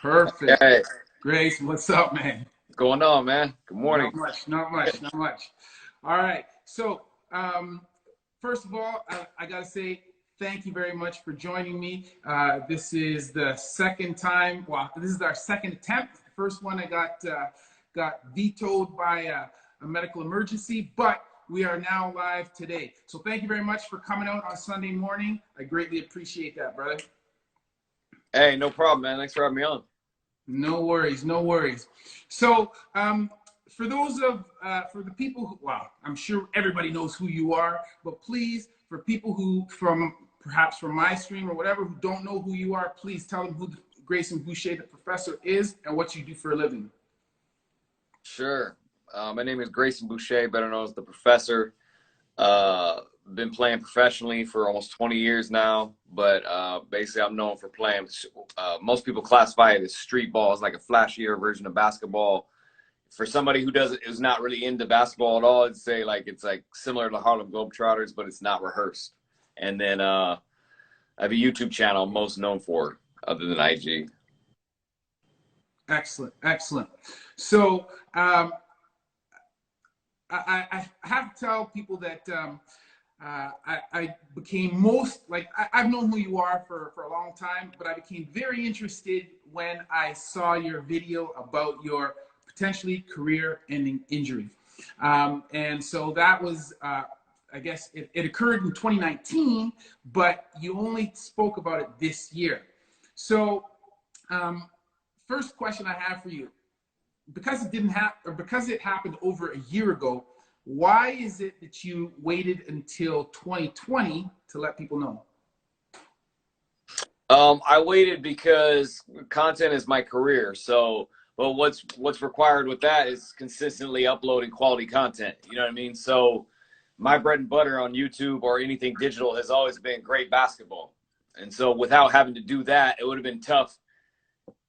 Perfect. Hey, Grace, what's up, man? what's going on, man? Good morning. Not much, not much, not much. All right. So, first of all, I got to say thank you very much for joining me. This is the second time. Well, this is our second attempt. The first one I got vetoed by a medical emergency, but we are now live today. So, thank you very much for coming out on Sunday morning. I greatly appreciate that, brother. Hey, no problem, man. Thanks for having me on. No worries, no worries. So, for for the people who, well, I'm sure everybody knows who you are, but please, for people who, perhaps from my stream or whatever, who don't know who you are, please tell them who Grayson Boucher, the professor, is and what you do for a living. Sure. My name is Grayson Boucher, better known as the Professor. Been playing professionally for almost 20 years now, but basically I'm known for playing. Most people classify it as street ball. It's like a flashier version of basketball. For somebody who is not really into basketball at all, I'd say it's like similar to Harlem Globetrotters, but it's not rehearsed. And then I have a YouTube channel I'm most known for, other than IG. Excellent, excellent. So I have to tell people that I became I've known who you are for a long time, but I became very interested when I saw your video about your potentially career-ending injury. And so that was, I guess it occurred in 2019, but you only spoke about it this year. So first question I have for you, because it happened over a year ago, why is it that you waited until 2020 to let people know? I waited because content is my career. But what's required with that is consistently uploading quality content. You know what I mean? So my bread and butter on YouTube or anything digital has always been great basketball. And so without having to do that, it would have been tough,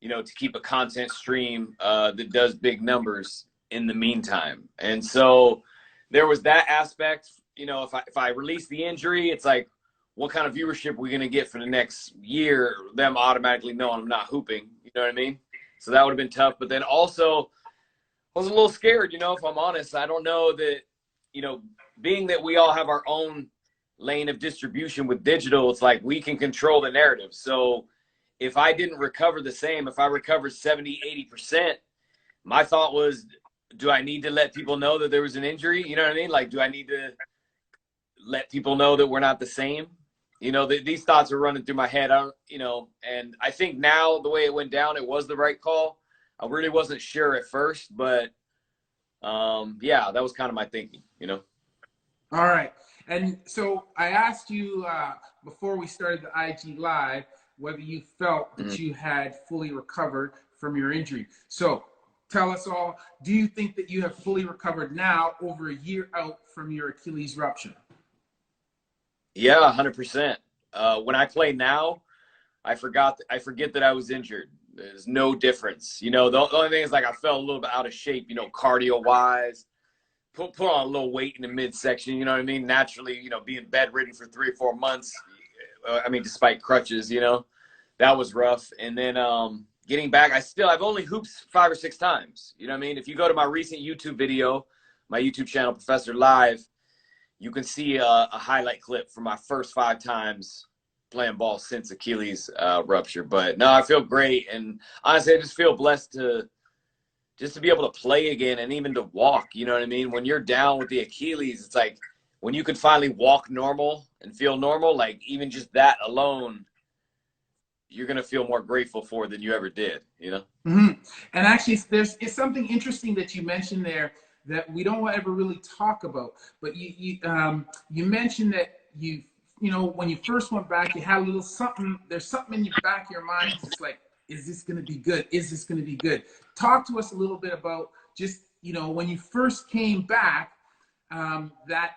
to keep a content stream that does big numbers in the meantime. And so there was that aspect. If I release the injury, it's like, what kind of viewership are we going to get for the next year? Them automatically knowing I'm not hooping. You know what I mean? So that would have been tough. But then also, I was a little scared, if I'm honest. I don't know that, being that we all have our own lane of distribution with digital, it's like we can control the narrative. So if I didn't recover the same, if I recovered 70, 80%, my thought was, do I need to let people know that there was an injury? You know what I mean? Like, do I need to let people know that we're not the same? These thoughts are running through my head. And I think now the way it went down, it was the right call. I really wasn't sure at first, but yeah, that was kind of my thinking, All right. And so I asked you before we started the IG Live whether you felt that you had fully recovered from your injury. So tell us all, do you think that you have fully recovered now over a year out from your Achilles rupture? Yeah, 100%. When I play now, I forget that I was injured. There's no difference. The only thing is I felt a little bit out of shape, cardio wise, put on a little weight in the midsection, you know what I mean? Naturally, being bedridden for 3 or 4 months, despite crutches, that was rough. And then getting back, I've only hooped 5 or 6 times. You know what I mean? If you go to my recent YouTube video, my YouTube channel, Professor Live, you can see a highlight clip from my first 5 times playing ball since Achilles rupture. But no, I feel great. And honestly, I just feel blessed to be able to play again and even to walk. You know what I mean? When you're down with the Achilles, it's like when you can finally walk normal and feel normal, like even just that alone, you're going to feel more grateful for than you ever did, Mm-hmm. And actually, it's something interesting that you mentioned there that we don't ever really talk about. But you mentioned that when you first went back, you had a little something. There's something in your back of your mind. It's just like, is this going to be good? Is this going to be good? Talk to us a little bit about just when you first came back, that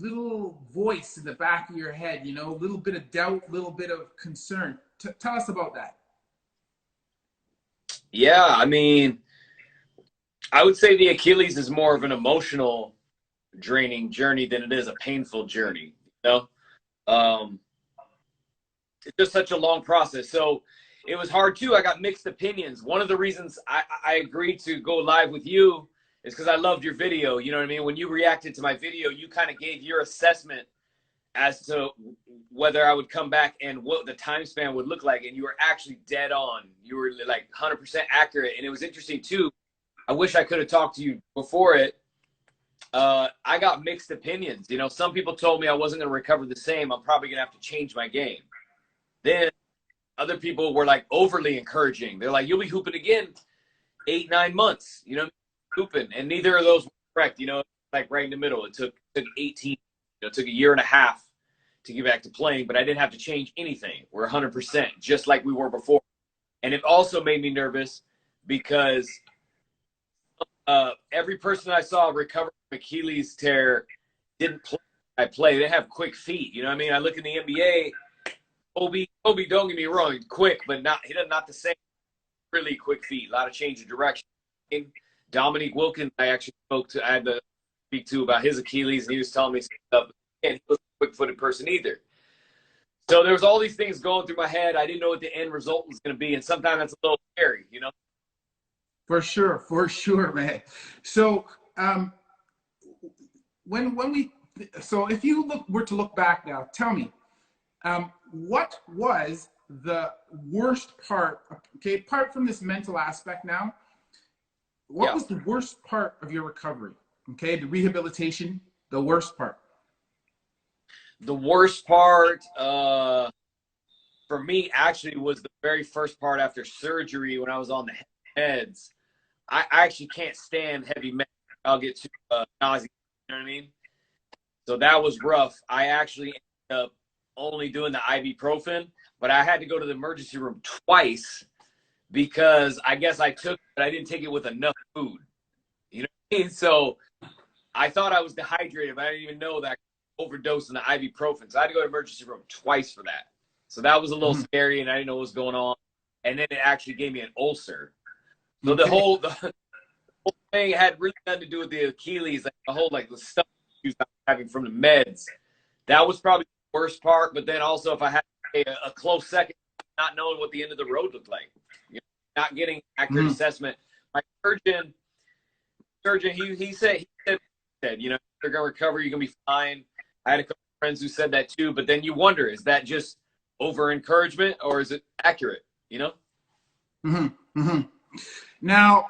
little voice in the back of your head. A little bit of doubt, a little bit of concern. Tell us about that. Yeah, I would say the Achilles is more of an emotional draining journey than it is a painful journey. It's just such a long process. So it was hard too. I got mixed opinions. One of the reasons I agreed to go live with you is because I loved your video. You know what I mean? When you reacted to my video, you kind of gave your assessment as to whether I would come back and what the time span would look like. And you were actually dead on. You were like 100% accurate. And it was interesting too. I wish I could have talked to you before it. I got mixed opinions. You know, some people told me I wasn't going to recover the same. I'm probably going to have to change my game. Then other people were like overly encouraging. They're like, you'll be hooping again 8-9 months, you know, hooping. And neither of those were correct, you know, like right in the middle. It took 18, you know, it took a year and a half to get back to playing, but I didn't have to change anything. We're 100%, just like we were before. And it also made me nervous because every person I saw recover from Achilles tear didn't play. I play. They have quick feet. You know what I mean? I look in the NBA. Kobe, don't get me wrong, quick, but not the same. Really quick feet. A lot of change of direction. Dominique Wilkins, I actually I had to speak to about his Achilles, and he was telling me stuff. And he was a quick-footed person either. So there was all these things going through my head. I didn't know what the end result was going to be, and sometimes that's a little scary, you know. For sure, man. So if you were to look back now, tell me, what was the worst part? Okay, apart from this mental aspect now, what was the worst part of your recovery? Okay, the rehabilitation, the worst part. The worst part for me actually was the very first part after surgery when I was on the meds. I actually can't stand heavy meds. I'll get too nauseous, you know what I mean? So that was rough. I actually ended up only doing the ibuprofen, but I had to go to the emergency room twice because I guess I took it, but I didn't take it with enough food. You know what I mean? So I thought I was dehydrated, but I didn't even know that I overdosed in the ibuprofen. So I had to go to the emergency room twice for that. So that was a little scary, and I didn't know what was going on. And then it actually gave me an ulcer. So the whole thing had really nothing to do with the Achilles, like the stuff I was having from the meds. That was probably the worst part. But then also, if I had a close second, not knowing what the end of the road looked like, you know, not getting accurate assessment. My surgeon, he said, you know, you're gonna recover, you're gonna be fine. I had a couple of friends who said that too. But then you wonder, is that just over encouragement or is it accurate? You know. Now,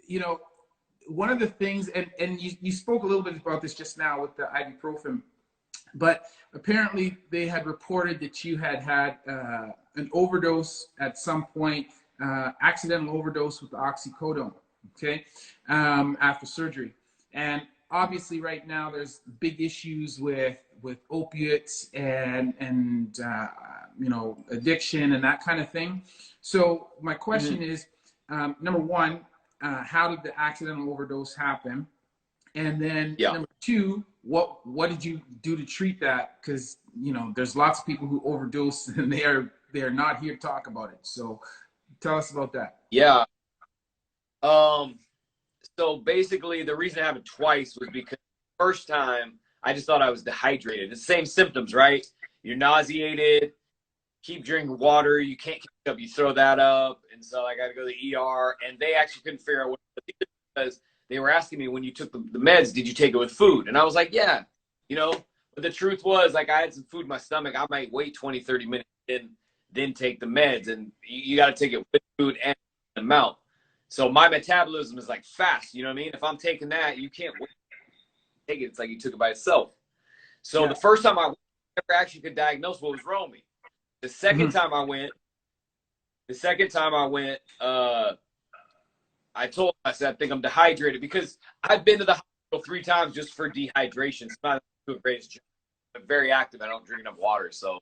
you know, one of the things, and you spoke a little bit about this just now with the ibuprofen, but apparently they had reported that you had an overdose at some point, accidental overdose with the oxycodone, okay, after surgery. And obviously right now there's big issues with opiates and you know, addiction and that kind of thing. So my question is, number one, how did the accidental overdose happen? And then number two, what did you do to treat that? Because, you know, there's lots of people who overdose and they are not here to talk about it. So tell us about that. Yeah. So basically the reason it happened twice was because the first time I just thought I was dehydrated. The same symptoms, right? You're nauseated, keep drinking water, you can't keep it up, you throw that up. And so I got to go to the ER, and they actually couldn't figure out what it was because they were asking me, when you took the meds, did you take it with food? And I was like, yeah, you know, but the truth was, like, I had some food in my stomach. I might wait 20, 30 minutes and then take the meds, and you got to take it with food and the amount. So my metabolism is like fast, you know what I mean? If I'm taking that, you can't wait to take it. It's like you took it by itself. So the first time I never actually could diagnose what was wrong with me. The second time I went, I told him, I said, I think I'm dehydrated, because I've been to the hospital 3 times just for dehydration. It's not the greatest job. I'm very active. I don't drink enough water. So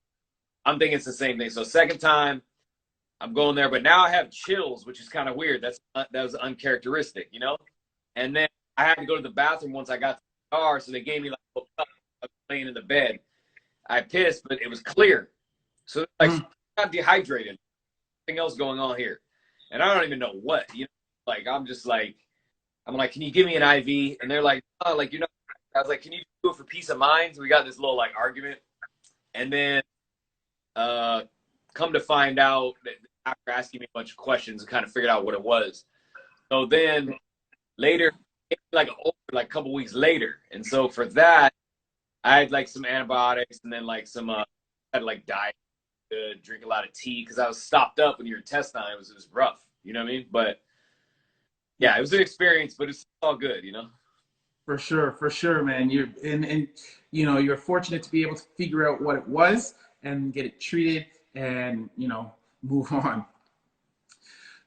I'm thinking it's the same thing. So second time I'm going there, but now I have chills, which is kind of weird. That was uncharacteristic, you know? And then I had to go to the bathroom once I got to the car. So they gave me like a cup. I was laying in the bed. I pissed, but it was clear. So like, I'm dehydrated. Nothing else going on here. And I don't even know what, you know, like, I'm like, can you give me an IV? And they're like, oh, like, you know, I was like, can you do it for peace of mind? So we got this little like argument. And then, come to find out that after asking me a bunch of questions, I kind of figured out what it was. So then later, like a couple weeks later, and so for that, I had like some antibiotics, and then like some had like diet, drink a lot of tea because I was stopped up when you were testing. It was rough, you know what I mean? But yeah, it was an experience, but it's all good, you know. For sure, man. You're and you know, you're fortunate to be able to figure out what it was and get it treated and, you know, move on.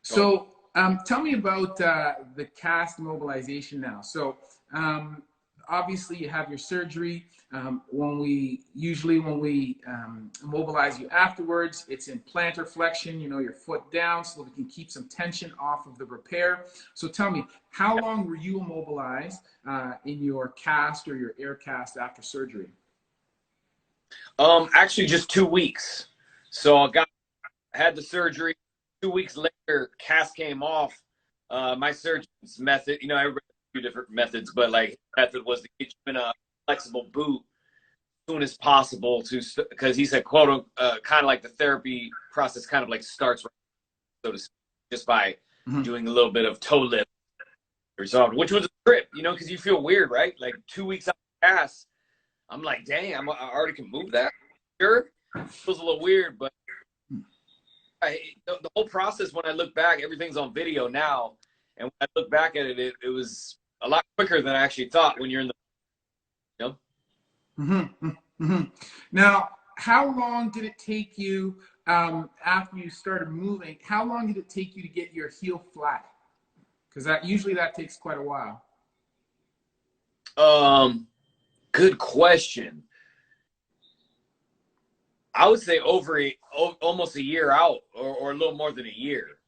So tell me about the cast mobilization now. So obviously you have your surgery. When we mobilize you afterwards, it's in plantar flexion, you know, your foot down so we can keep some tension off of the repair. So tell me, how long were you immobilized in your cast or your air cast after surgery? Actually just 2 weeks. So I had the surgery. 2 weeks later, cast came off. My surgeon's method, you know, everybody has a few different methods, but like his method was to get you in a flexible boot as soon as possible because he said, quote, kind of like the therapy process kind of like starts, so to speak, just by doing a little bit of toe lift resolved, which was a trip, you know, because you feel weird, right? Like 2 weeks out of cast, I'm like, dang, I already can move that. Sure, it feels a little weird, but the whole process, when I look back, everything's on video now, and when I look back at it, it was a lot quicker than I actually thought when you're in the, you know. Now, how long did it take you after you started moving? How long did it take you to get your heel flat? Because that takes quite a while. Good question. I would say almost a year out, or a little more than a year.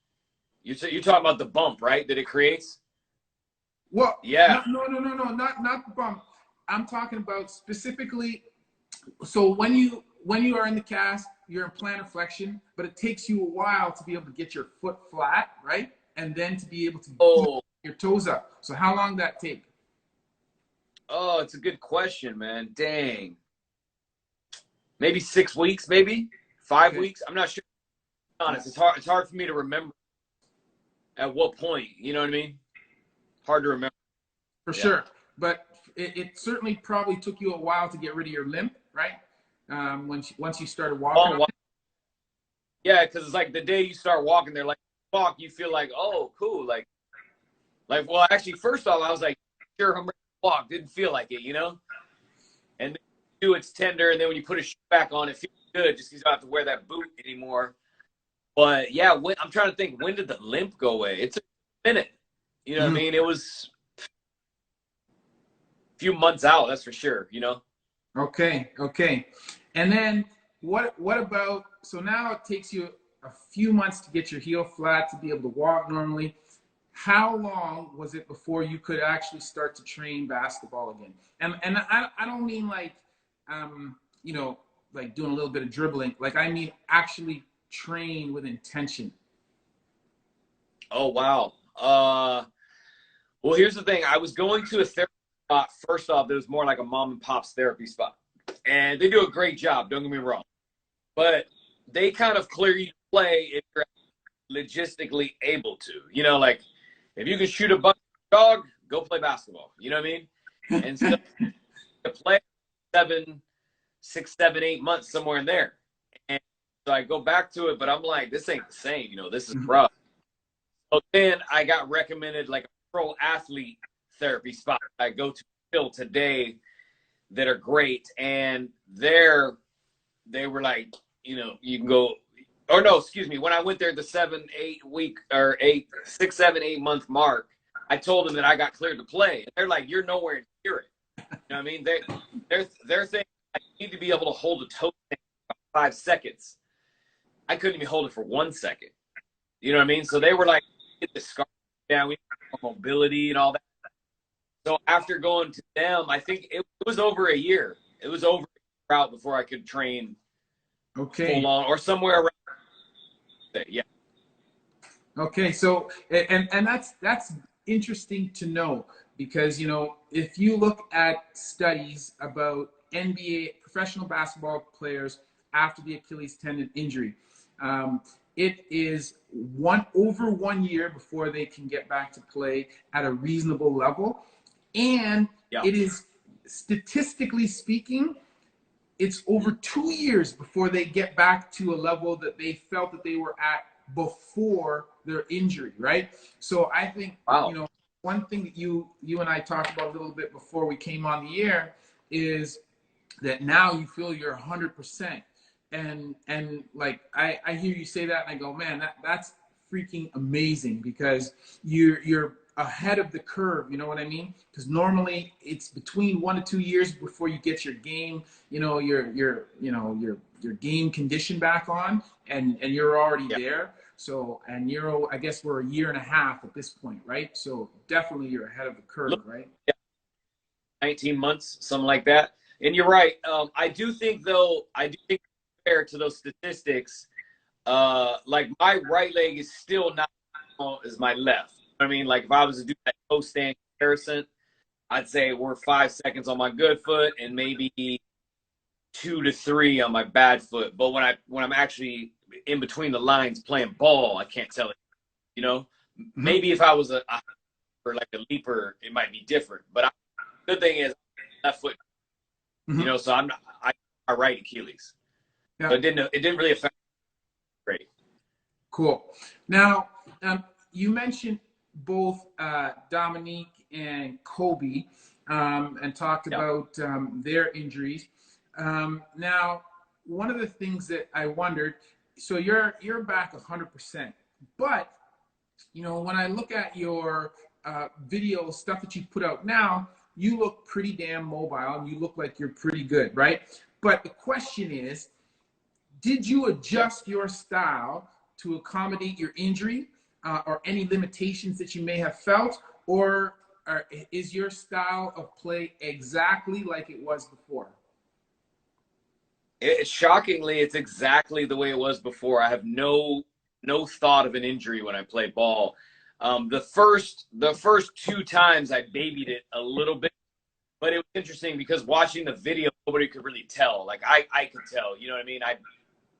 You're talking about the bump, right? That it creates? Well, yeah. No, not the bump. I'm talking about specifically. So when you are in the cast, you're in plantar flexion, but it takes you a while to be able to get your foot flat, right? And then to be able to get your toes up. So how long did that take? Oh, it's a good question, man. Dang. Maybe 6 weeks, maybe 5 weeks. I'm not sure. To be honest, it's hard for me to remember at what point. You know what I mean? Hard to remember. For sure, but it certainly probably took you a while to get rid of your limp, right? Once you started walking. Yeah, because it's like the day you start walking, they're like walk, you feel like, oh, cool, like well, actually, first off, I was like, sure, I'm ready to walk. Didn't feel like it, you know. And then you do, it's tender, and then when you put a shoe back on, it feels good just because you don't have to wear that boot anymore. But yeah, I'm trying to think, when did the limp go away? It's a minute. You know what I mean? It was a few months out, that's for sure, you know? Okay. And then what about, so now it takes you a few months to get your heel flat, to be able to walk normally. How long was it before you could actually start to train basketball again? And I don't mean like, you know, like doing a little bit of dribbling. Like, I mean actually train with intention. Oh, wow. Well, here's the thing. I was going to a therapy spot. First off, it was more like a mom and pop's therapy spot. And they do a great job, don't get me wrong. But they kind of clear you to play if you're logistically able to. You know, like, if you can shoot a dog, go play basketball. You know what I mean? And so to play 6, 7, 8 months, somewhere in there. And so I go back to it, but I'm like, this ain't the same. You know, this is rough. So then I got recommended like a pro athlete therapy spot I go to still today that are great. And they were like, you know, you can go, or no, excuse me. When I went there the 7, 8 week or 6, 7, 8 month mark, I told them that I got cleared to play. And they're like, you're nowhere near it. You know what I mean? They're saying I need to be able to hold a toe for 5 seconds. I couldn't even hold it for 1 second. You know what I mean? So they were like, get the scar down, we need more mobility and all that. So after going to them, I think it was over a year. It was over a year out before I could train full on or somewhere around there. Yeah. Okay, so and that's interesting to know, because, you know, if you look at studies about NBA professional basketball players after the Achilles tendon injury, It is over 1 year before they can get back to play at a reasonable level. And Yeah. it is, statistically speaking, it's over 2 years before they get back to a level that they felt that they were at before their injury, right? So I think, Wow. you know, one thing that you and I talked about a little bit before we came on the air is that now you feel you're 100%. And like I hear you say that and I go, man, that's freaking amazing, because you're ahead of the curve, you know what I mean? Because normally it's between 1 to 2 years before you get your game, you know, your game condition back on, and you're already there. So, and you're, I guess we're a year and a half at this point, right? So definitely you're ahead of the curve, right? 19 months, something like that. And you're right. I do think, though, compared to those statistics, like my right leg is still not as long as my left. I mean, like if I was to do that post stand comparison, I'd say we're 5 seconds on my good foot and maybe 2 to 3 on my bad foot. But when I'm actually in between the lines playing ball, I can't tell it. You know, maybe if I was or like a leaper, it might be different. But the good thing is left foot. You know, so I'm not, I right Achilles. Yeah. So it didn't really affect me. Great. Cool. Now, you mentioned both Dominique and Kobe, and talked about their injuries. Now, one of the things that I wondered, so you're back 100%, but you know, when I look at your video stuff that you put out now, you look pretty damn mobile and you look like you're pretty good, right? But the question is, did you adjust your style to accommodate your injury, or any limitations that you may have felt, or is your style of play exactly like it was before? Shockingly, it's exactly the way it was before. I have no thought of an injury when I play ball. The first 2 times I babied it a little bit, but it was interesting because watching the video, nobody could really tell. Like I could tell, you know what I mean?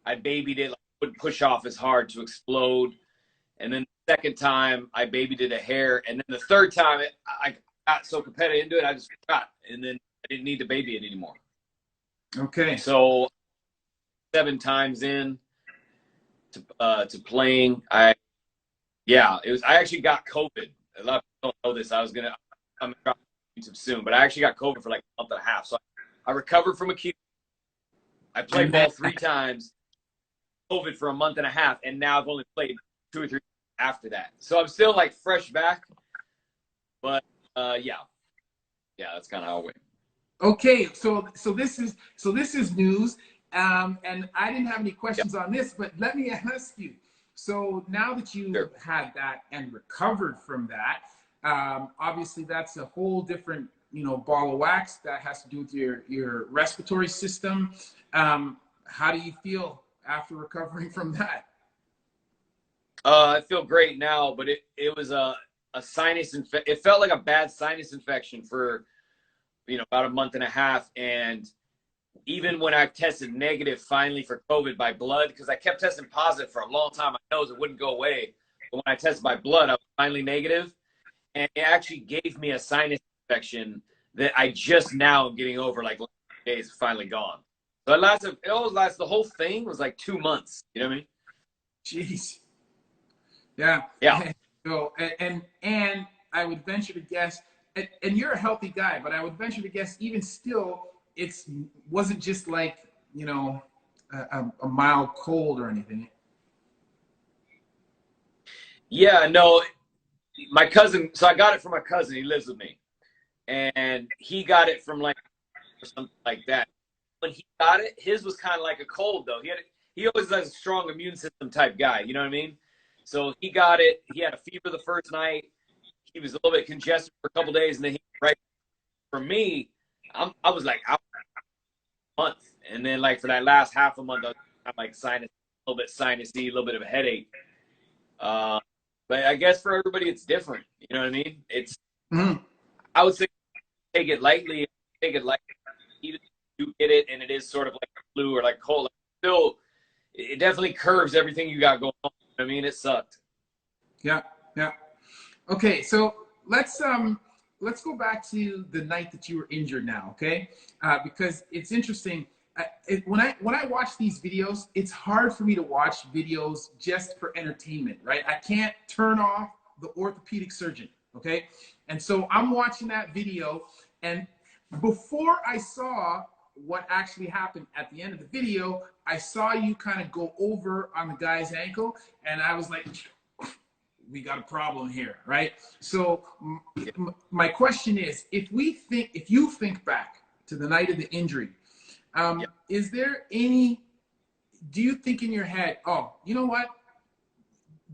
I babied it, like, wouldn't push off as hard to explode. And then the second time I babied it a hair. And then the third time I got so competitive into it, I just forgot. And then I didn't need to baby it anymore. Okay. So 7 times in to playing, I actually got COVID. A lot of people don't know this. I'm gonna drop YouTube soon, but I actually got COVID for like a month and a half. So I recovered from Achilles. I played ball 3 times, COVID for a month and a half, and now I've only played 2 or 3 after that. So I'm still like fresh back, but yeah, that's kind of how it went. Okay, so this is news, and I didn't have any questions on this, but let me ask you. So now that you've had that and recovered from that, obviously that's a whole different, you know, ball of wax that has to do with your respiratory system. How do you feel after recovering from that? I feel great now, but it was a sinus infection. It felt like a bad sinus infection for, you know, about a month and a half. And even when I tested negative finally for COVID by blood, because I kept testing positive for a long time, my nose, it wouldn't go away. But when I tested by blood, I was finally negative, and it actually gave me a sinus infection that I just now am getting over. Like last days, finally gone. So it always lasted. The whole thing was like 2 months. You know what I mean? Jeez. Yeah. Yeah. So and I would venture to guess, and you're a healthy guy, but I would venture to guess even still, wasn't just like, you know, a mild cold or anything. Yeah, no, my cousin. So I got it from my cousin. He lives with me, and he got it from like or something like that. When he got it, his was kind of like a cold though. He always has a strong immune system type guy. You know what I mean? So he got it. He had a fever the first night. He was a little bit congested for a couple days, and then for me, I was like out a month, and then like for that last half a month, I was like sinus, a little bit sinusy, a little bit of a headache. But I guess for everybody, it's different. You know what I mean? I would say take it lightly. Take it lightly. Even if you get it, and it is sort of like flu or like cold. Still, it definitely curves everything you got going on. I mean, it sucked. Yeah, yeah. Okay, so let's go back to the night that you were injured now, okay? Because it's interesting. When I watch these videos, it's hard for me to watch videos just for entertainment, right? I can't turn off the orthopedic surgeon, okay? And so I'm watching that video, and before I saw what actually happened at the end of the video, I saw you kind of go over on the guy's ankle, and I was like, we got a problem here, right? So my question is, if you think back to the night of the injury, is there any, do you think in your head, oh, you know what?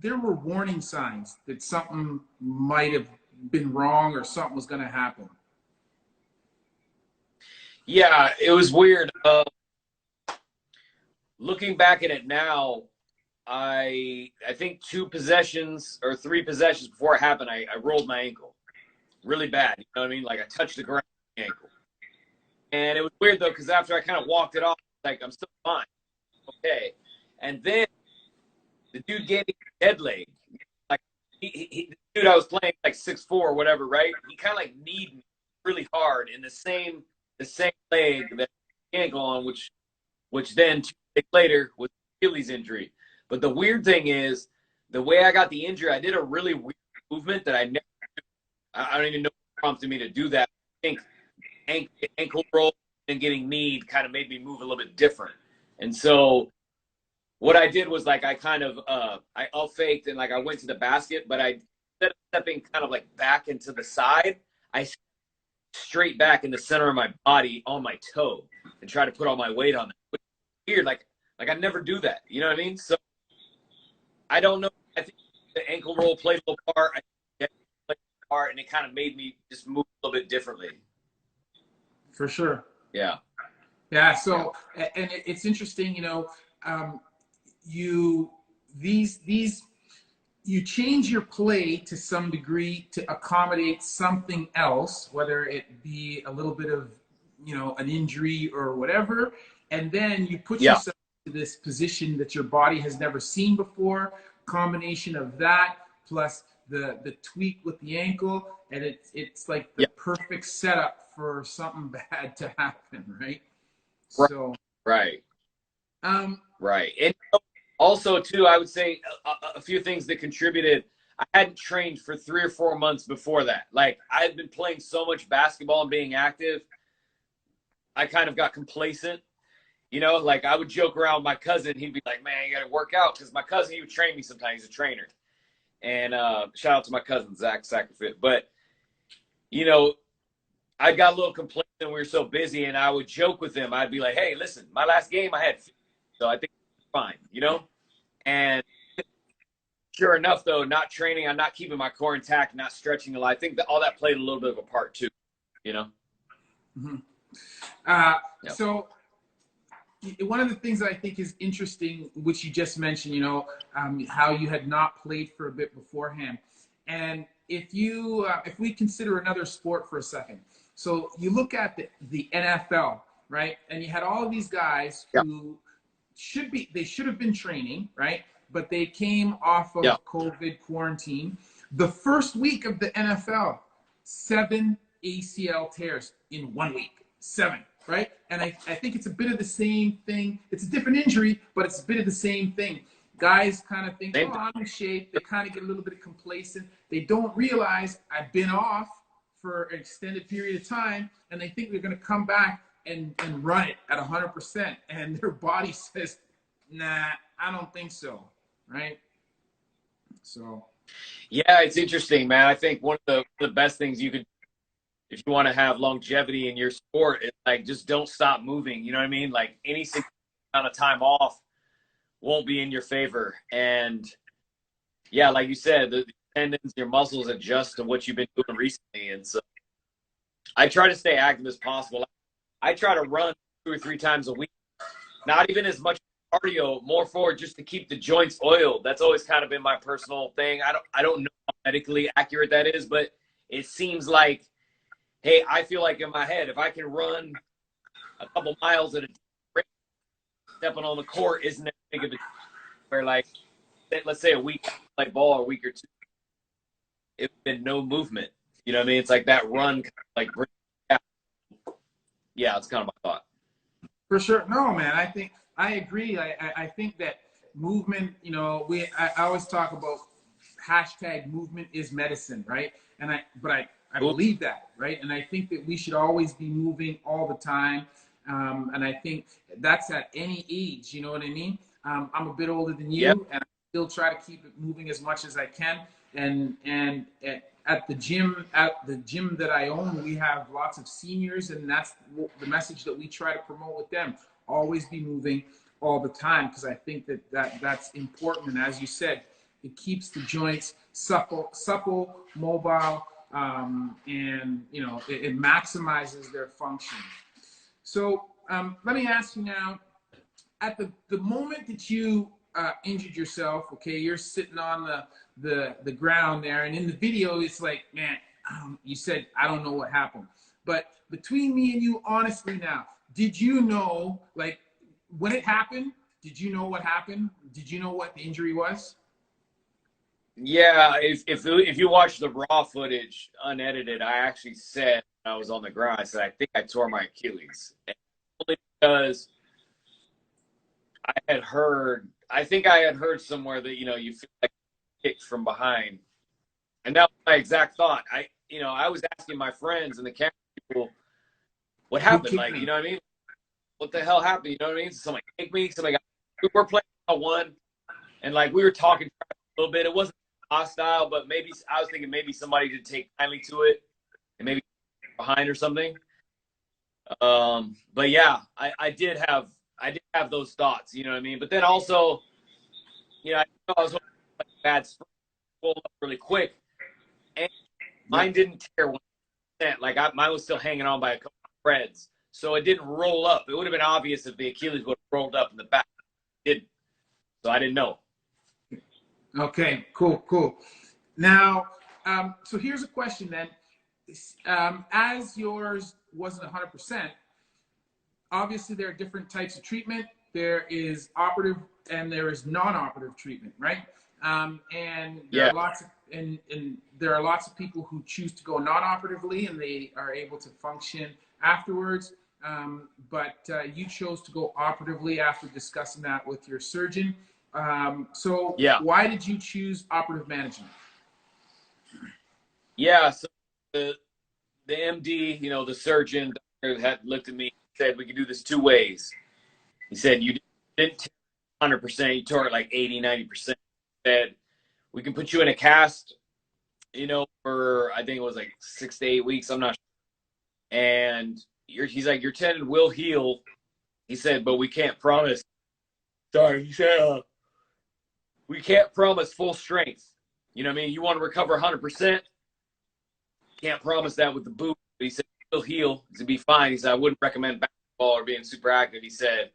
There were warning signs that something might have been wrong or something was going to happen? Yeah, it was weird. Looking back at it now, I think 2 possessions or 3 possessions before it happened, I rolled my ankle really bad. You know what I mean? Like I touched the ground with my ankle. And it was weird though, because after I kind of walked it off, like I'm still fine. Okay. And then the dude gave me a dead leg. Like the dude I was playing like 6'4" or whatever, right? He kind of like kneed me really hard in the same leg that the ankle on, which then 2 days later was Achilles injury. But the weird thing is, the way I got the injury, I did a really weird movement that I never do. I don't even know what prompted me to do that. I think ankle roll and getting kneed kind of made me move a little bit different. And so what I did was like I kind of I up-faked and like I went to the basket, but instead of stepping kind of like back into the side, I straight back in the center of my body on my toe and try to put all my weight on that. Which is weird, like I never do that. You know what I mean? So I don't know. I think the ankle roll played a little part. I think it played a part, and it kind of made me just move a little bit differently. For sure. Yeah. Yeah. So, and it's interesting, you know, you change your play to some degree to accommodate something else, whether it be a little bit of, you know, an injury or whatever, and then you put yourself to this position that your body has never seen before. Combination of that plus the tweak with the ankle, and it's like the perfect setup for something bad to happen, right? So right. Right. And also too, I would say a few things that contributed. I hadn't trained for 3 or 4 months before that. Like I had been playing so much basketball and being active, I kind of got complacent. You know, like I would joke around with my cousin. He'd be like, man, you got to work out. Because my cousin, he would train me sometimes. He's a trainer. And shout out to my cousin, Zach Sacrifit. But, you know, I got a little complacent. We were so busy. And I would joke with him. I'd be like, hey, listen, my last game I had 50, so I think it's fine, you know? And sure enough, though, not training, I'm not keeping my core intact, not stretching a lot. I think that all that played a little bit of a part, too, you know? Mm-hmm. So one of the things that I think is interesting, which you just mentioned, you know, how you had not played for a bit beforehand. And if we consider another sport for a second, so you look at the NFL, right? And you had all of these guys who should have been training, right? But they came off of COVID quarantine. The first week of the NFL, 7 ACL tears in 1 week, 7. Right? And I think it's a bit of the same thing. It's a different injury, but it's a bit of the same thing. Guys kind of think, oh, I'm in shape. They kind of get a little bit complacent. They don't realize I've been off for an extended period of time, and they think they're going to come back and run it at 100%. And their body says, nah, I don't think so. Right? So. Yeah, it's interesting, man. I think one of the best things you could, if you want to have longevity in your sport, it's like just don't stop moving. You know what I mean? Like any amount of time off won't be in your favor. And yeah, like you said, the tendons, your muscles adjust to what you've been doing recently. And so I try to stay active as possible. I try to run 2 or 3 times a week, not even as much cardio, more for just to keep the joints oiled. That's always kind of been my personal thing. I don't know how medically accurate that is, but it seems like, hey, I feel like in my head, if I can run a couple miles at a rate, stepping on the court isn't that big of a, where like, let's say a week, like ball, a week or two, it's been no movement. You know what I mean? It's like that run, like, yeah, it's kind of my thought. For sure. No, man, I agree. I think that movement, you know, I always talk about hashtag movement is medicine, right? But I believe that, right? And I think that we should always be moving all the time. And I think that's at any age, you know what I mean? I'm a bit older than you, Yep. and I still try to keep it moving as much as I can. And at the gym that I own, we have lots of seniors, and that's the message that we try to promote with them. Always be moving all the time, because I think that's important. And as you said, it keeps the joints supple, mobile, and you know it maximizes their function. So let me ask you now, at the moment that you injured yourself, okay, you're sitting on the ground there, and in the video, it's like, man, you said, I don't know what happened. But between me and you, honestly now, did you know, like, when it happened, did you know what happened? Did you know what the injury was? Yeah, if you watch the raw footage unedited, I actually said when I was on the ground, I said I think I tore my Achilles, and only because I think I had heard somewhere that you feel like kicked from behind, and that was my exact thought. I was asking my friends and the camera people what happened, like you know what I mean, what the hell happened, you know what I mean? Somebody kicked me, we were playing one, and like we were talking a little bit. It wasn't hostile, but maybe I was thinking maybe somebody did take kindly to it and maybe behind or something. But yeah, I did have those thoughts, you know what I mean? But then also, I was hoping like a bad spring pulled up really quick, and mine didn't tear 1%. Like mine was still hanging on by a couple of threads, so it didn't roll up. It would have been obvious if the Achilles would have rolled up in the back. It didn't, so I didn't know. Okay, cool. Now, so here's a question then. As yours wasn't 100%, obviously there are different types of treatment. There is operative and there is non-operative treatment, right? And there are lots of people who choose to go non-operatively, and they are able to function afterwards. But you chose to go operatively after discussing that with your surgeon. So why did you choose operative management? Yeah, so the MD, the surgeon had looked at me and said, we could do this two ways. He said, you didn't tear 100%, you tore it like 80, 90%. He said, we can put you in a cast, for, I think it was like 6 to 8 weeks, I'm not sure. And he's like, your tendon will heal. He said, but we can't promise. Sorry, he said, we can't promise full strength. You know what I mean? You want to recover 100%. Can't promise that with the boot. But he said, he'll heal. He'll be fine. He said, I wouldn't recommend basketball or being super active. He said,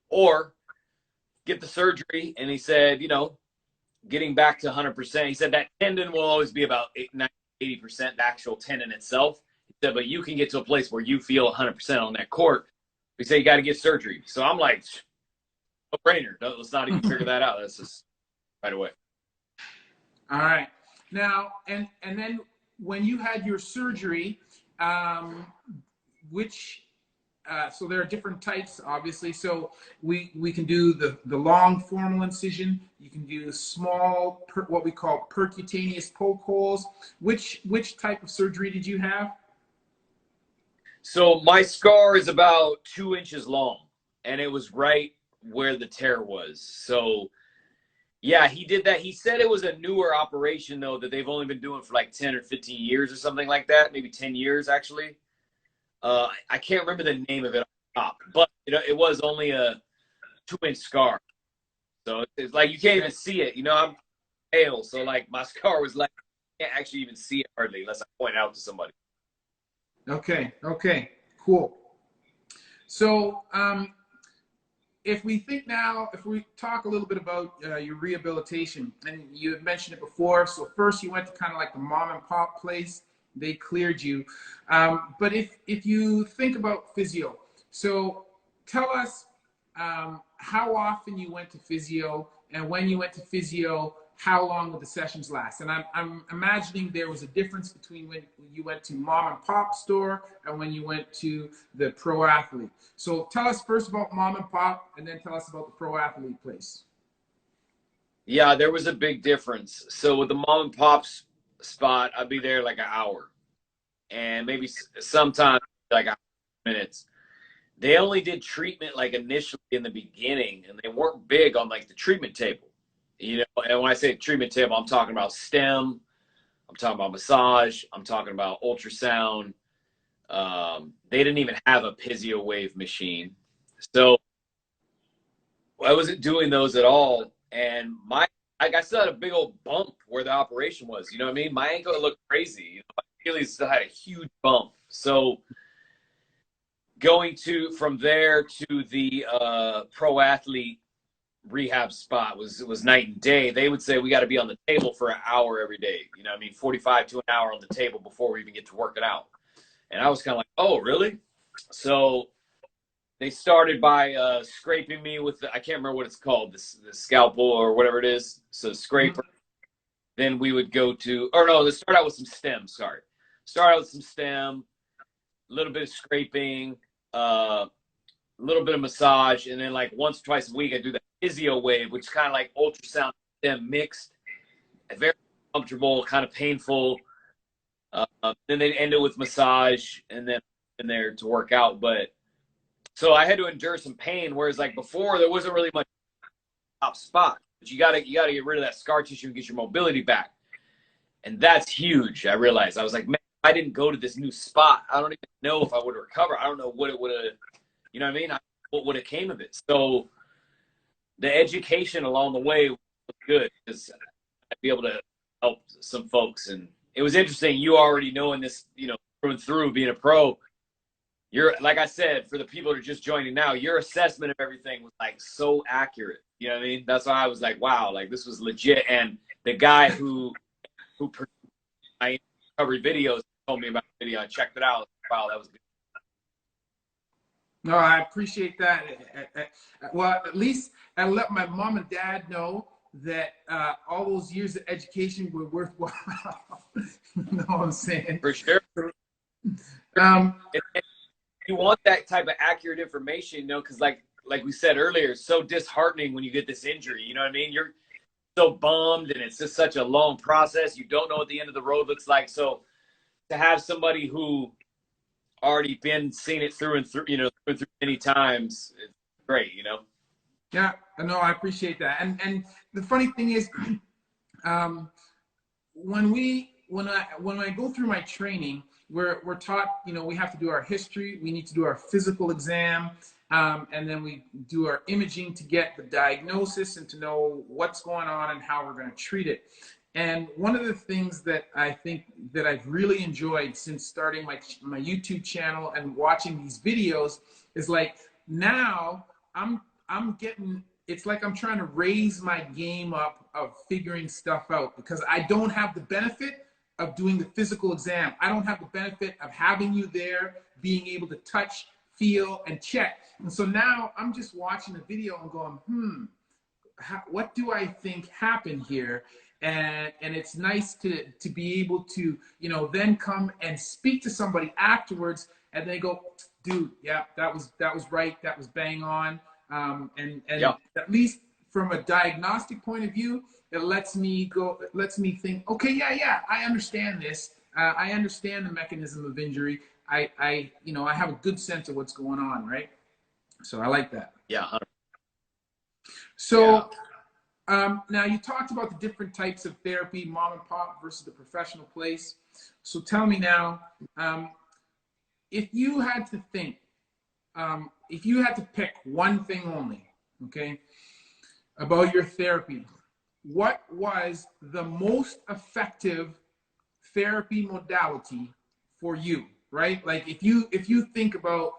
or get the surgery. And he said, getting back to 100%. He said that tendon will always be about 80%, the actual tendon itself. He said, but you can get to a place where you feel 100% on that court. He said, you got to get surgery. So I'm like, no brainer. Let's not even figure that out. That's just right away. All right. Now, and then when you had your surgery, so there are different types, obviously. So we can do the long formal incision. You can do small, what we call percutaneous poke holes. Which type of surgery did you have? So my scar is about 2 inches long, and it was right where the tear was. So yeah, he did that. He said it was a newer operation, though, that they've only been doing for like 10 or 15 years or something like that. Maybe 10 years, actually. I can't remember the name of it off the top, but it was only a 2-inch scar. So it's like you can't even see it. I'm pale, so like my scar was like, I can't actually even see it hardly unless I point it out to somebody. Okay, cool. So if we talk a little bit about your rehabilitation, and you had mentioned it before. So first you went to kind of like the mom and pop place. They cleared you. But if you think about physio, so tell us how often you went to physio, and when you went to physio, how long would the sessions last? And I'm imagining there was a difference between when you went to mom and pop store and when you went to the pro athlete. So tell us first about mom and pop, and then tell us about the pro athlete place. Yeah, there was a big difference. So with the mom and pop's spot, I'd be there like an hour, and maybe sometimes like 100 minutes. They only did treatment like initially in the beginning, and they weren't big on like the treatment table. You know, and when I say treatment table, I'm talking about stem, I'm talking about massage, I'm talking about ultrasound. They didn't even have a physio wave machine, so I wasn't doing those at all. And I still had a big old bump where the operation was. You know what I mean? My ankle looked crazy. You know, my Achilles still had a huge bump. So going from there to the pro athlete rehab spot was night and day. They would say we got to be on the table for an hour every day. You know what I mean? 45 to an hour on the table before we even get to work it out. And I was kind of like, oh, really? So they started by scraping me with I can't remember what it's called, the scalpel or whatever it is. So scraper. Then we would go to, or no, let's start out with some stem. Sorry. Start out with some stem, a little bit of scraping, a little bit of massage, and then like once or twice a week I do the physio wave, which is kind of like ultrasound stem mixed, very comfortable, kind of painful. Then they'd end it with massage, and then in there to work out. But so I had to endure some pain, whereas like before there wasn't really much top spot. But you gotta get rid of that scar tissue and get your mobility back, and that's huge. I realized I was like, man, if I didn't go to this new spot, I don't even know if I would have recovered. I don't know what it would have, you know what I mean? What would have came of it? So the education along the way was good because I'd be able to help some folks. And it was interesting. You already knowing this, you know, through and through being a pro, you're, like I said, for the people that are just joining now, your assessment of everything was like so accurate. You know what I mean? That's why I was like, wow, like this was legit. And the guy who produced my recovery videos told me about the video. I checked it out. Wow, that was good. No, I appreciate that. Well, at least I let my mom and dad know that all those years of education were worthwhile. You know what I'm saying? For sure. You want that type of accurate information, you know, because like we said earlier, it's so disheartening when you get this injury. You know what I mean? You're so bummed, and it's just such a long process. You don't know what the end of the road looks like. So to have somebody who already seen it through and through, you know, through many times, it's great, you know? Yeah, no, I appreciate that. And the funny thing is, when I go through my training, we're taught, you know, we have to do our history, we need to do our physical exam, and then we do our imaging to get the diagnosis and to know what's going on and how we're going to treat it. And one of the things that I think that I've really enjoyed since starting my YouTube channel and watching these videos is like now I'm getting, it's like I'm trying to raise my game up of figuring stuff out because I don't have the benefit of doing the physical exam. I don't have the benefit of having you there, being able to touch, feel, and check. And so now I'm just watching a video and going, what do I think happened here? And it's nice to be able to, you know, then come and speak to somebody afterwards and they go, dude, yeah, that was right, that was bang on. And yeah. At least from a diagnostic point of view, it lets me think, okay, yeah, I understand this. I understand the mechanism of injury. I you know, I have a good sense of what's going on, right? So I like that. Yeah. So. Yeah. Now you talked about the different types of therapy, mom and pop versus the professional place. So tell me now, if you had to think, if you had to pick one thing only, okay, about your therapy, what was the most effective therapy modality for you, right? Like if you think about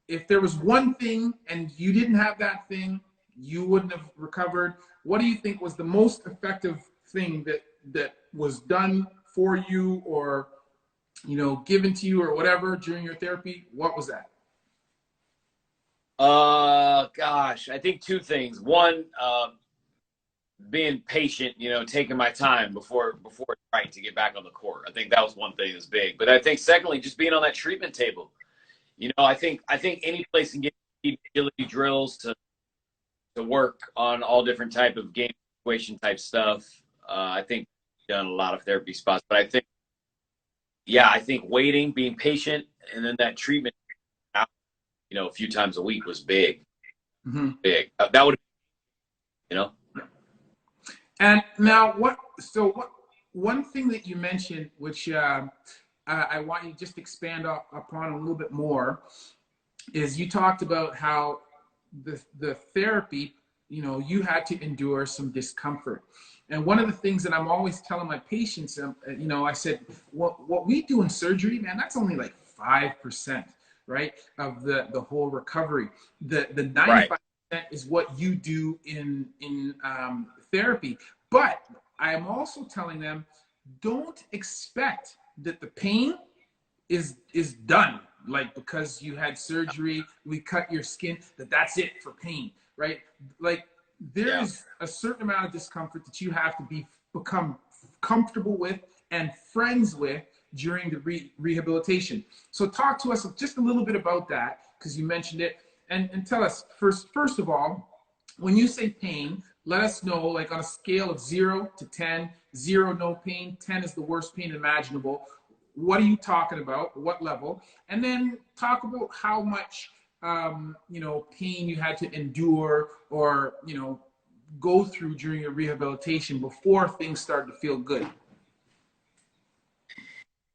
if there was one thing and you didn't have that thing, you wouldn't have recovered. What do you think was the most effective thing that was done for you or, you know, given to you or whatever during your therapy? What was that? Gosh, I think two things. One, being patient, you know, taking my time before trying to get back on the court. I think that was one thing that's big. But I think secondly, just being on that treatment table. You know, I think any place can get agility drills to work on all different type of game situation type stuff. I think I've done a lot of therapy spots, but I think, yeah, I think waiting, being patient, and then that treatment, you know, a few times a week was big, big. That would, you know. And now, one thing that you mentioned, which I want you to just expand upon a little bit more, is you talked about how the therapy, you know, you had to endure some discomfort. And one of the things that I'm always telling my patients, you know, I said, what we do in surgery, man, that's only like 5%, right, of the whole recovery. The 95% is what you do in therapy. But I'm also telling them, don't expect that the pain is done. Like, because you had surgery, we cut your skin, that's it for pain, right? Like, there's a certain amount of discomfort that you have to become comfortable with and friends with during the rehabilitation. So talk to us just a little bit about that, because you mentioned it, and tell us first of all, when you say pain, let us know, like, on a scale of 0 to 10, 0 no pain, 10 is the worst pain imaginable. What are you talking about? What level? And then talk about how much you know, pain you had to endure or, you know, go through during your rehabilitation before things started to feel good.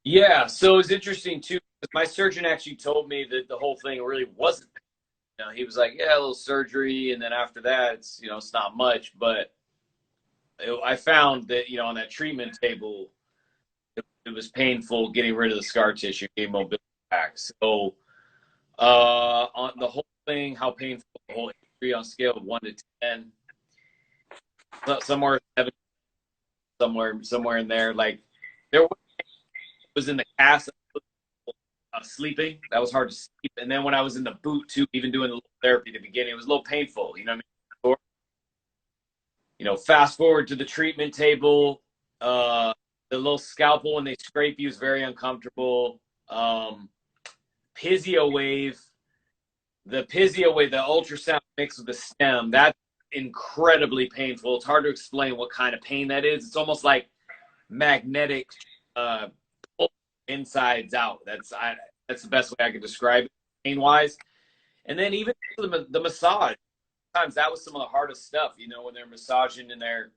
Yeah, so it's interesting too. My surgeon actually told me that the whole thing really wasn't. You know, he was like, "Yeah, a little surgery, and then after that, it's, you know, it's not much." But I found that, you know, on that treatment table, it was painful getting rid of the scar tissue, getting mobility back. So on the whole thing, how painful the whole injury on a scale of 1 to 10, somewhere 7, somewhere in there. Like, there was in the cast, sleeping. That was hard to sleep. And then when I was in the boot too, even doing a little therapy at the beginning, it was a little painful. You know what I mean? You know, fast forward to the treatment table, the little scalpel when they scrape you is very uncomfortable. Physio wave, the ultrasound mixed with the stem, that's incredibly painful. It's hard to explain what kind of pain that is. It's almost like magnetic insides out. That's the best way I could describe it, pain wise. And then even the massage, sometimes that was some of the hardest stuff, you know, when they're massaging in there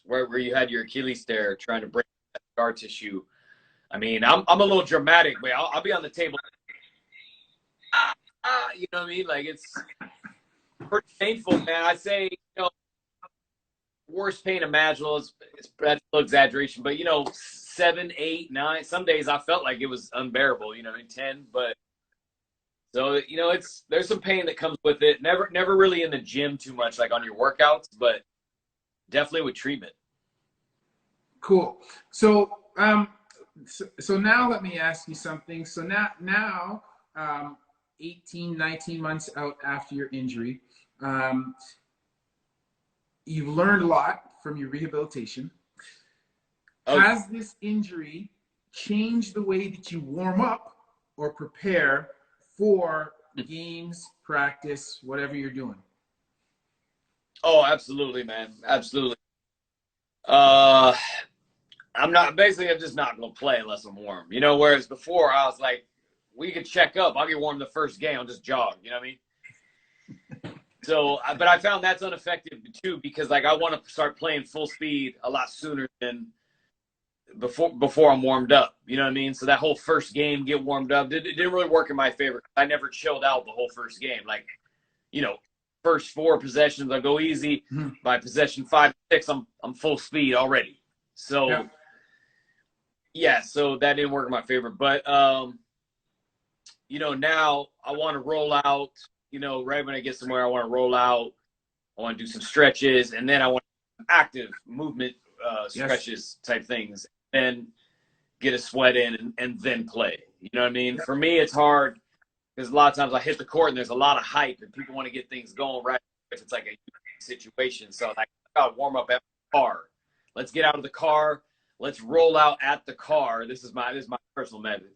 where you had your Achilles there trying to break that scar tissue. I mean, I'm a little dramatic, but I'll be on the table. You know what I mean? Like, it's pretty painful, man. I'd say, you know, worst pain imaginable is that's a little exaggeration, but, you know, 7, 8, 9. Some days I felt like it was unbearable, you know, 10. But so, you know, there's some pain that comes with it. Never really in the gym too much, like on your workouts, but definitely with treatment. Cool. So so now let me ask you something. So now 18, 19 months out after your injury, you've learned a lot from your rehabilitation. Has this injury changed the way that you warm up or prepare for games, practice, whatever you're doing? Oh, absolutely, man. Absolutely. I'm just not going to play unless I'm warm. You know, whereas before I was like, we could check up. I'll get warm the first game. I'll just jog. You know what I mean? So, but I found that's ineffective too, because like I want to start playing full speed a lot sooner than before I'm warmed up. You know what I mean? So that whole first game, get warmed up, it didn't really work in my favor. I never chilled out the whole first game. Like, you know, first 4 possessions I go easy. By possession 5, 6, I'm full speed already. So yeah, so that didn't work in my favor. But you know, now I want to roll out. You know, right when I get somewhere, I want to roll out. I want to do some stretches, and then I want active movement stretches type things, and get a sweat in, and then play. You know what I mean? For me, it's hard because a lot of times I hit the court and there's a lot of hype and people want to get things going right if it's like a situation. So like, I got to warm up at the car. Let's get out of the car. Let's roll out at the car. This is my personal method.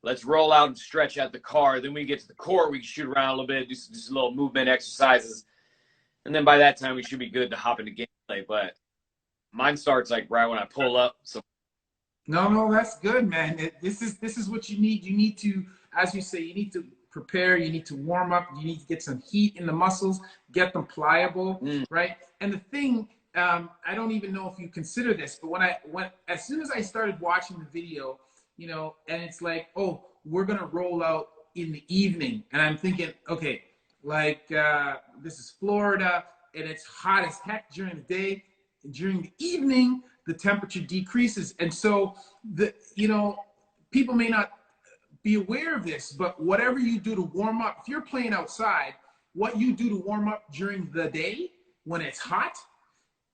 Let's roll out and stretch at the car. Then we get to the court. We can shoot around a little bit, do some little movement exercises. And then by that time, we should be good to hop into gameplay. But mine starts like right when I pull up. So no, that's good, man. This is what you need. You need to, as you say, you need to prepare. You need to warm up. You need to get some heat in the muscles, get them pliable, right? And the thing, I don't even know if you consider this, but as soon as I started watching the video, you know, and it's like, oh, we're gonna roll out in the evening, and I'm thinking, okay, like this is Florida, and it's hot as heck during the day. During the evening, the temperature decreases, and so people may not be aware of this, but whatever you do to warm up, if you're playing outside, what you do to warm up during the day when it's hot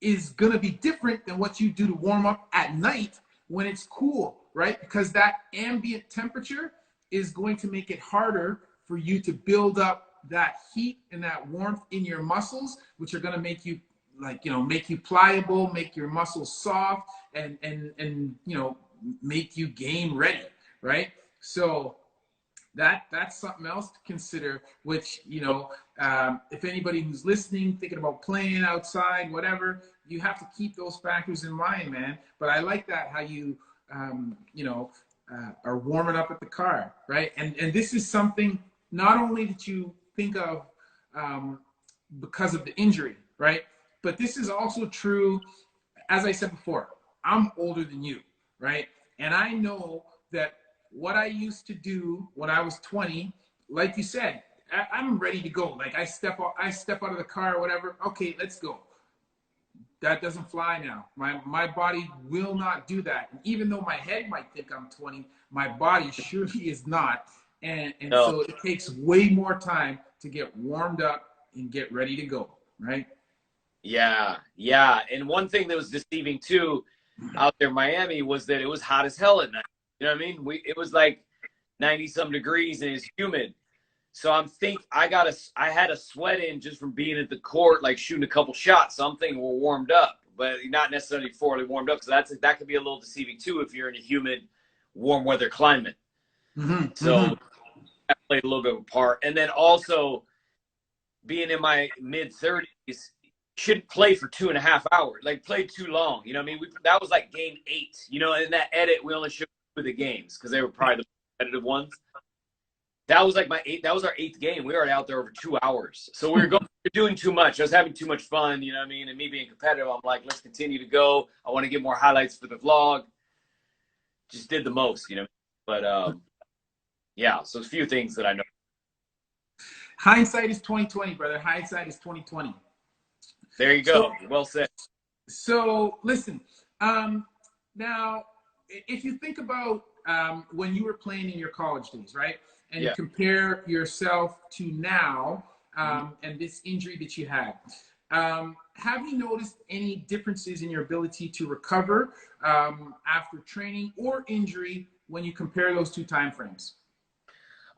is going to be different than what you do to warm up at night when it's cool, right? Because that ambient temperature is going to make it harder for you to build up that heat and that warmth in your muscles, which are going to make you make you pliable, make your muscles soft, and make you game ready, right? So that's something else to consider, which, if anybody who's listening, thinking about playing outside, whatever, you have to keep those factors in mind, man. But I like that, how you, are warming up at the car, right? And this is something not only that you think of because of the injury, right? But this is also true, as I said before, I'm older than you, right? And I know that what I used to do when I was 20, like you said, I'm ready to go. Like I step out of the car or whatever. Okay, let's go. That doesn't fly now. My body will not do that. And even though my head might think I'm 20, my body surely is not. And no. So it takes way more time to get warmed up and get ready to go, right? Yeah. And one thing that was deceiving too out there in Miami was that it was hot as hell at night. You know what I mean? It was like 90-some degrees and it's humid. So I had a sweat in just from being at the court, like shooting a couple shots. So I'm thinking we're warmed up, but not necessarily fully warmed up. So that could be a little deceiving too if you're in a humid, warm weather climate. So that played a little bit of a part. And then also being in my mid-30s, shouldn't play for 2.5 hours. Like played too long. You know what I mean? That was like game 8. You know, in that edit we only showed the games because they were probably the competitive ones. That was like that was our 8th game. We were out there over 2 hours. So we were doing too much. I was having too much fun, you know what I mean? And me being competitive, I'm like, let's continue to go. I want to get more highlights for the vlog. Just did the most, you know. But yeah, so a few things that I know. Hindsight is 2020, brother. Hindsight is 2020. There you go. Well said. So listen, now if you think about when you were playing in your college days, right? And you compare yourself to now and this injury that you had, have you noticed any differences in your ability to recover after training or injury when you compare those two time frames?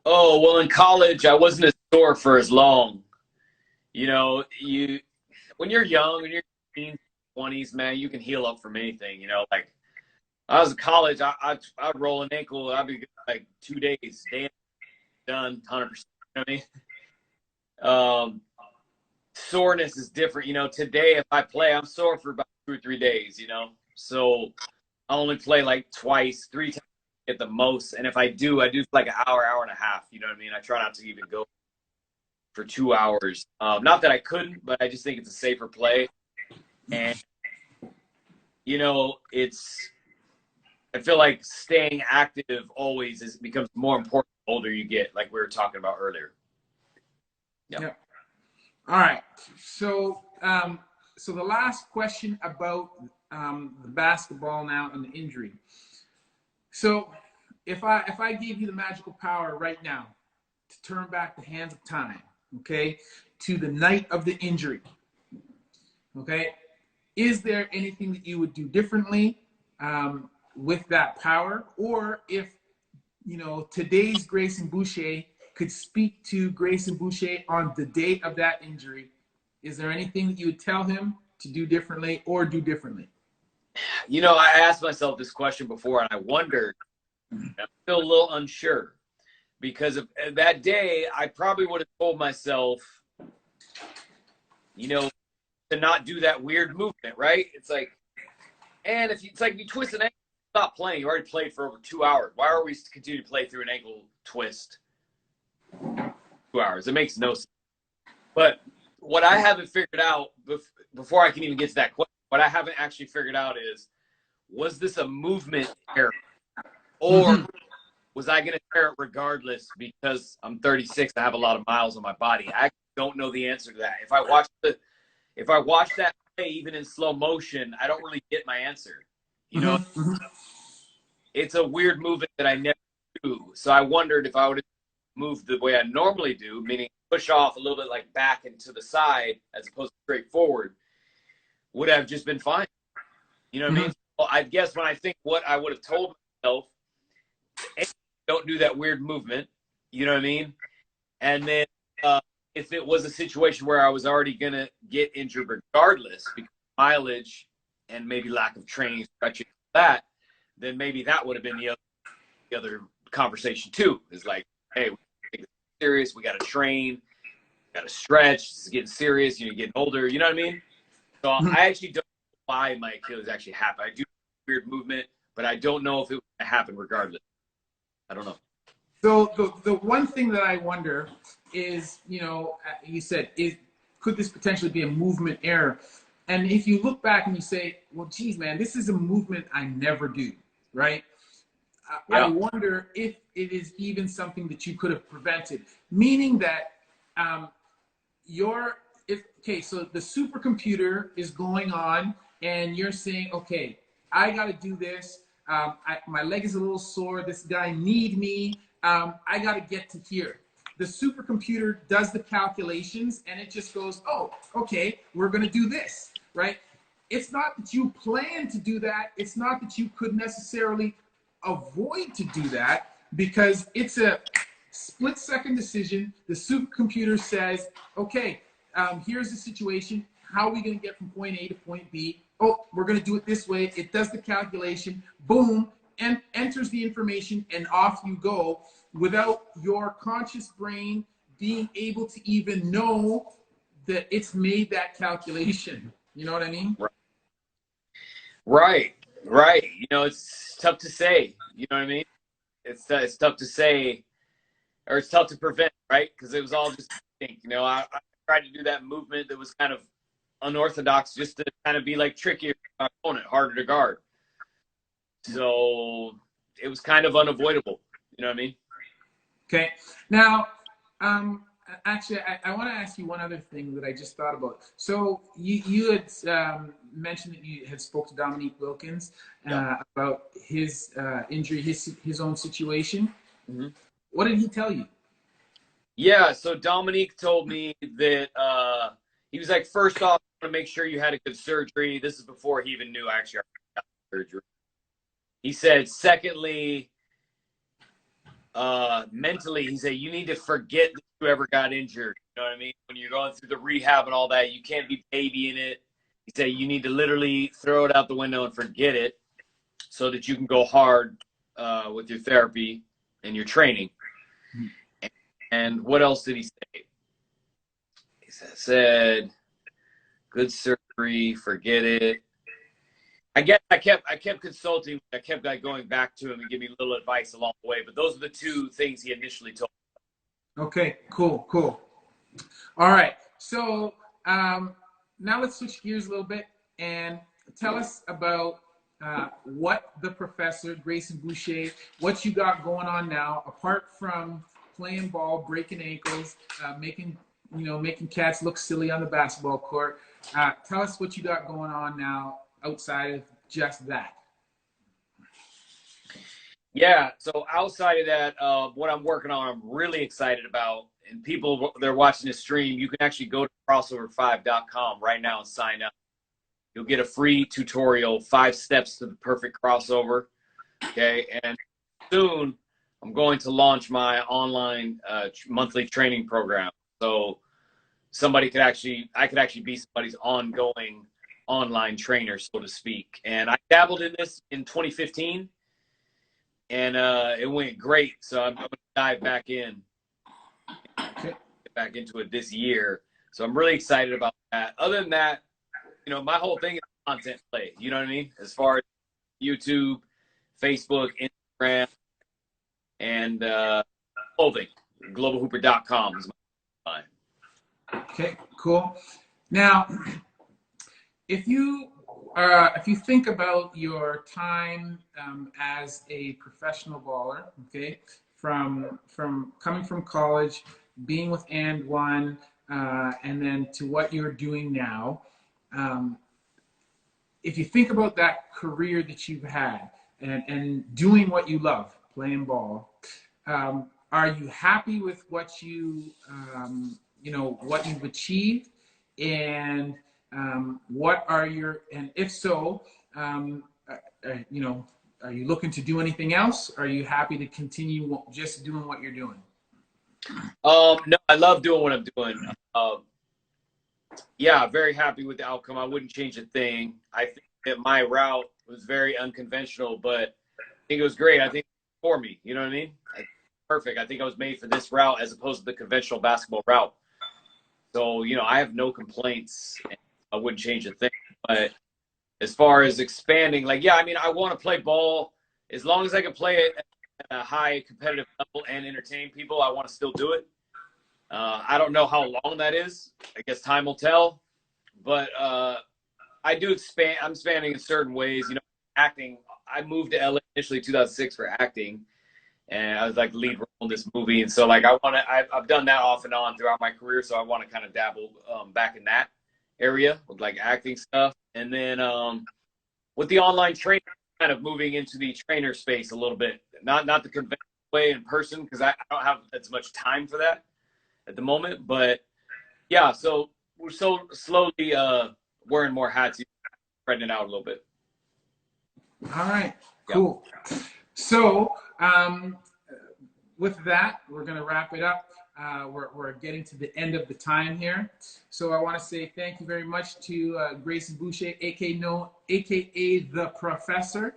Oh, well, in college, I wasn't as sore for as long. You know, when you're young, when you're in your 20s, man, you can heal up from anything. You know, like I was in college, I'd roll an ankle, I'd be good, like 2 days, done, 100%. You know what I mean? Soreness is different. You know, today if I play, I'm sore for about 2 or 3 days. You know, so I only play like twice, 3 times at the most. And if I do like an hour, hour and a half. You know what I mean? I try not to even go for 2 hours. Not that I couldn't, but I just think it's a safer play. And you know, I feel like staying active always becomes more important the older you get, like we were talking about earlier. Yeah. All right. So, so the last question about the basketball now and the injury. So, if I gave you the magical power right now to turn back the hands of time, okay, to the night of the injury, okay, is there anything that you would do differently with that power? Or if, you know, today's Grayson Boucher could speak to Grayson Boucher on the date of that injury, is there anything that you would tell him to do differently or do differently? You know, I asked myself this question before, and I wondered, I'm still a little unsure, because of that day, I probably would have told myself, you know, to not do that weird movement, right? It's like, and if you, it's like you twist an ankle, stop playing. You already played for over 2 hours. Why are we continue to play through an ankle twist? 2 hours. It makes no sense. But what I haven't figured out before I can even get to that question, what I haven't actually figured out is, was this a movement error, or was I going to tear it regardless because I'm 36? I have a lot of miles on my body. I don't know the answer to that. If I watch that play even in slow motion, I don't really get my answer. You know, it's a weird movement that I never do. So I wondered if I would have moved the way I normally do, meaning push off a little bit like back and to the side as opposed to straight forward, would have just been fine. You know what I mean? So I guess when I think what I would have told myself, don't do that weird movement. You know what I mean? And then if it was a situation where I was already going to get injured regardless because of mileage and maybe lack of training, stretching, that, then maybe that would have been the other conversation too. Is like, hey, we take this serious. We got to train. We got to stretch. It's getting serious. You're getting older. You know what I mean? So I actually don't know why my Achilles actually happened. I do weird movement, but I don't know if it would happen regardless. I don't know. So the one thing that I wonder is, you know, you said, could this potentially be a movement error? And if you look back and you say, well, geez, man, this is a movement I never do, right? I wonder if it is even something that you could have prevented, meaning that so the supercomputer is going on and you're saying, okay, I got to do this. My leg is a little sore. This guy need me. I got to get to here. The supercomputer does the calculations and it just goes, oh, okay, we're going to do this, right? It's not that you plan to do that. It's not that you could necessarily avoid to do that, because it's a split-second decision. The supercomputer says, okay, here's the situation. How are we going to get from point A to point B? Oh, we're going to do it this way. It does the calculation, boom, and enters the information, and off you go without your conscious brain being able to even know that it's made that calculation. You know what I mean? Right. You know, it's tough to say. You know what I mean? It's tough to say, or it's tough to prevent, right? Because it was all just, you know, I tried to do that movement that was kind of unorthodox, just to kind of be like trickier opponent, harder to guard. So it was kind of unavoidable. You know what I mean? Okay. Now, actually, I want to ask you one other thing that I just thought about. So you had mentioned that you had spoke to Dominique Wilkins about his injury, his own situation. What did he tell you? Yeah, so Dominique told me that he was like, first off, I want to make sure you had a good surgery. This is before he even knew I actually got surgery. He said, secondly, mentally, he said, you need to forget that you ever got injured. You know what I mean? When you're going through the rehab and all that, you can't be babying it. He said, you need to literally throw it out the window and forget it so that you can go hard with your therapy and your training. And what else did he say? He said, good surgery, forget it. I guess I kept consulting. I kept going back to him and giving me a little advice along the way. But those are the two things he initially told me. Okay, cool. All right. So now let's switch gears a little bit and tell us about what the professor, Grayson Boucher, what you got going on now, apart from playing ball, breaking ankles, making cats look silly on the basketball court. Tell us what you got going on now outside of just that. Yeah, so outside of that, what I'm working on, I'm really excited about. And people, they're watching this stream, you can actually go to crossover5.com right now and sign up. You'll get a free tutorial, 5 steps to the perfect crossover. Okay, and soon I'm going to launch my online monthly training program. So I could actually be somebody's ongoing online trainer, so to speak. And I dabbled in this in 2015, and it went great. So I'm going to dive back into it this year. So I'm really excited about that. Other than that, you know, my whole thing is content play. You know what I mean? As far as YouTube, Facebook, Instagram, and clothing. Globalhooper.com is my line. Okay, cool. Now, if you think about your time as a professional baller, okay, from coming from college, being with And One, and then to what you're doing now, if you think about that career that you've had and doing what you love, playing ball, are you happy with what what you've achieved, and what are your, and if so, are you looking to do anything else? Are you happy to continue just doing what you're doing? No, I love doing what I'm doing. Yeah, very happy with the outcome. I wouldn't change a thing. I think that my route was very unconventional, but I think it was great. I think for me, you know what I mean? Perfect. I think I was made for this route as opposed to the conventional basketball route. So, you know, I have no complaints. I wouldn't change a thing. But as far as expanding, like, yeah, I mean, I want to play ball as long as I can play it at a high competitive level and entertain people. I want to still do it. I don't know how long that is. I guess time will tell. But I do expand. I'm expanding in certain ways. You know, acting. I moved to LA initially 2006 for acting, and I was like the lead role in this movie. And so, like, I've done that off and on throughout my career. So I want to kind of dabble back in that area with like acting stuff. And then with the online training, kind of moving into the trainer space a little bit. Not the conventional way in person, because I don't have as much time for that at the moment. But yeah, so we're so slowly wearing more hats, spreading it out a little bit. All right, cool. Yeah. So with that, we're going to wrap it up. We're getting to the end of the time here. So I want to say thank you very much to Grayson Boucher, aka the Professor,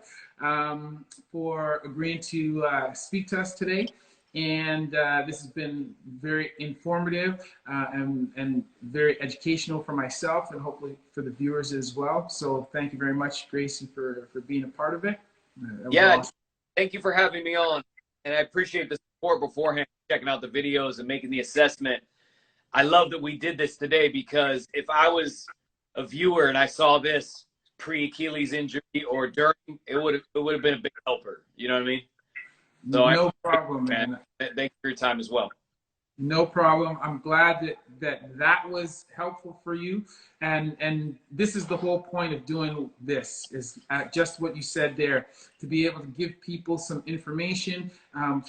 for agreeing to speak to us today. And this has been very informative and very educational for myself, and hopefully for the viewers as well. So thank you very much, Grayson, for being a part of it. Yeah, awesome. Thank you for having me on. And I appreciate the support beforehand, checking out the videos and making the assessment. I love that we did this today, because if I was a viewer and I saw this pre-Achilles injury or during, it would have been a big helper. You know what I mean? So no problem, man. Thank you for your time as well. No problem. I'm glad that was helpful for you. And this is the whole point of doing this, is just what you said there, to be able to give people some information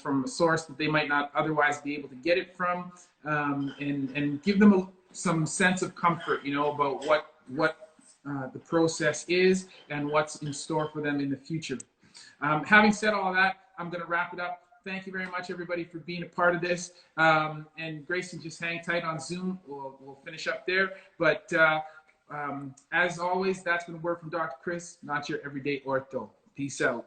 from a source that they might not otherwise be able to get it from, and give them some sense of comfort, you know, about what the process is and what's in store for them in the future. Having said all that, I'm going to wrap it up. Thank you very much, everybody, for being a part of this. And Grayson, just hang tight on Zoom. We'll finish up there. But as always, that's been a word from Dr. Chris, not your everyday ortho. Peace out.